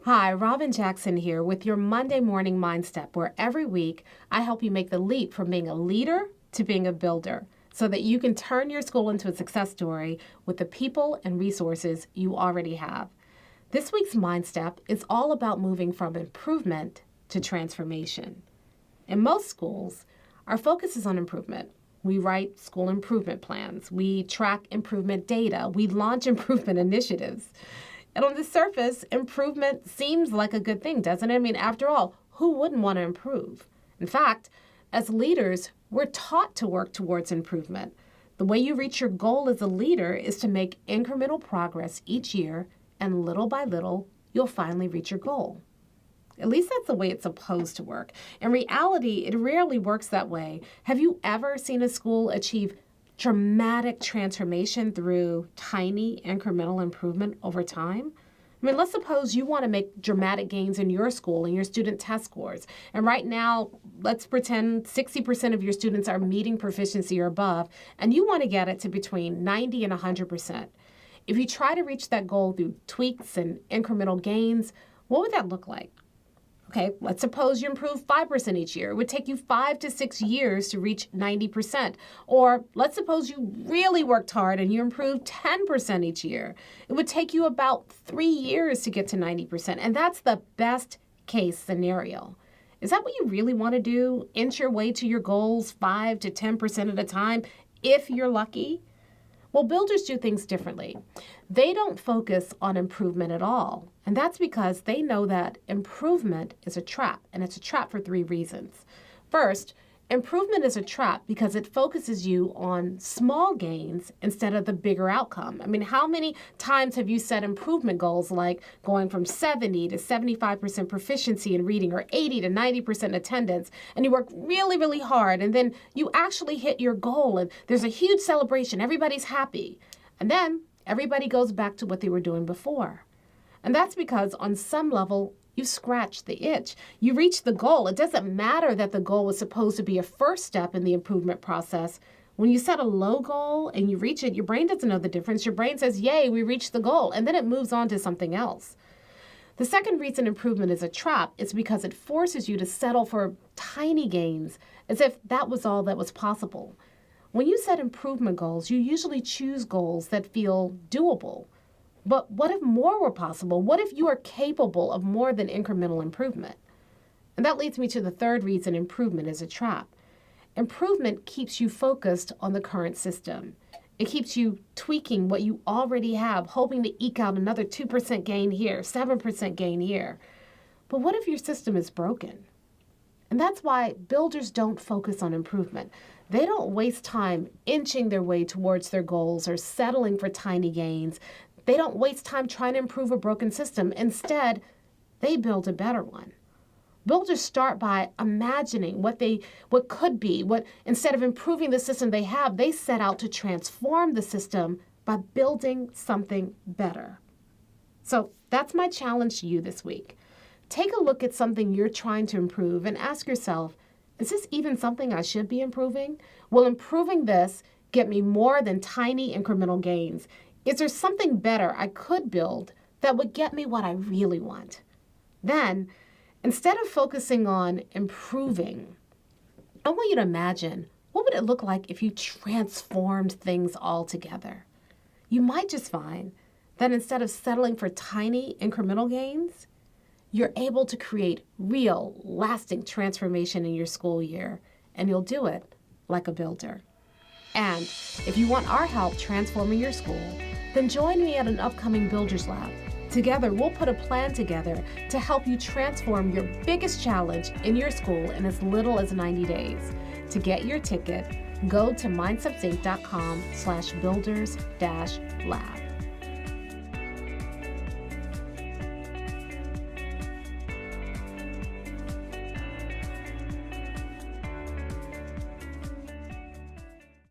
Hi, Robin Jackson here with your Monday Morning Mind Step, where every week I help you make the leap from being a leader to being a builder so that you can turn your school into a success story with the people and resources you already have. This week's Mind Step is all about moving from improvement to transformation. In most schools, our focus is on improvement. We write school improvement plans. We track improvement data. We launch improvement initiatives. And on the surface, improvement seems like a good thing, doesn't it? I mean, after all, who wouldn't want to improve? In fact, as leaders, we're taught to work towards improvement. The way you reach your goal as a leader is to make incremental progress each year, and little by little, you'll finally reach your goal. At least that's the way it's supposed to work. In reality, it rarely works that way. Have you ever seen a school achieve dramatic transformation through tiny incremental improvement over time? I mean, let's suppose you want to make dramatic gains in your school and your student test scores. And right now, let's pretend 60% of your students are meeting proficiency or above, and you want to get it to between 90 and 100%. If you try to reach that goal through tweaks and incremental gains, what would that look like? Okay, let's suppose you improve 5% each year. It would take you 5 to 6 years to reach 90%. Or let's suppose you really worked hard and you improved 10% each year. It would take you about 3 years to get to 90%. And that's the best case scenario. Is that what you really want to do? Inch your way to your goals 5 to 10% at a time if you're lucky? Well, builders do things differently. They don't focus on improvement at all. And that's because they know that improvement is a trap, and it's a trap for 3 reasons. First, improvement is a trap because it focuses you on small gains instead of the bigger outcome. I mean, how many times have you set improvement goals like going from 70 to 75% proficiency in reading or 80 to 90% attendance, and you work really, really hard, and then you actually hit your goal, and there's a huge celebration, everybody's happy, and then everybody goes back to what they were doing before. And that's because on some level, you scratched the itch. You reached the goal. It doesn't matter that the goal was supposed to be a first step in the improvement process. When you set a low goal and you reach it, your brain doesn't know the difference. Your brain says, yay, we reached the goal, and then it moves on to something else. The second reason improvement is a trap is because it forces you to settle for tiny gains as if that was all that was possible. When you set improvement goals, you usually choose goals that feel doable. But what if more were possible? What if you are capable of more than incremental improvement? And that leads me to the third reason improvement is a trap. Improvement keeps you focused on the current system. It keeps you tweaking what you already have, hoping to eke out another 2% gain here, 7% gain here. But what if your system is broken? And that's why builders don't focus on improvement. They don't waste time inching their way towards their goals or settling for tiny gains. They don't waste time trying to improve a broken system. Instead, they build a better one. Builders start by imagining what could be. Instead of improving the system they have, they set out to transform the system by building something better. So that's my challenge to you this week. Take a look at something you're trying to improve and ask yourself, is this even something I should be improving? Will improving this get me more than tiny incremental gains? Is there something better I could build that would get me what I really want? Then, instead of focusing on improving, I want you to imagine, what would it look like if you transformed things altogether? You might just find that instead of settling for tiny incremental gains, you're able to create real, lasting transformation in your school year, and you'll do it like a builder. And if you want our help transforming your school, then join me at an upcoming Builders Lab. Together, we'll put a plan together to help you transform your biggest challenge in your school in as little as 90 days. To get your ticket, go to mindstepsinc.com/builders-lab.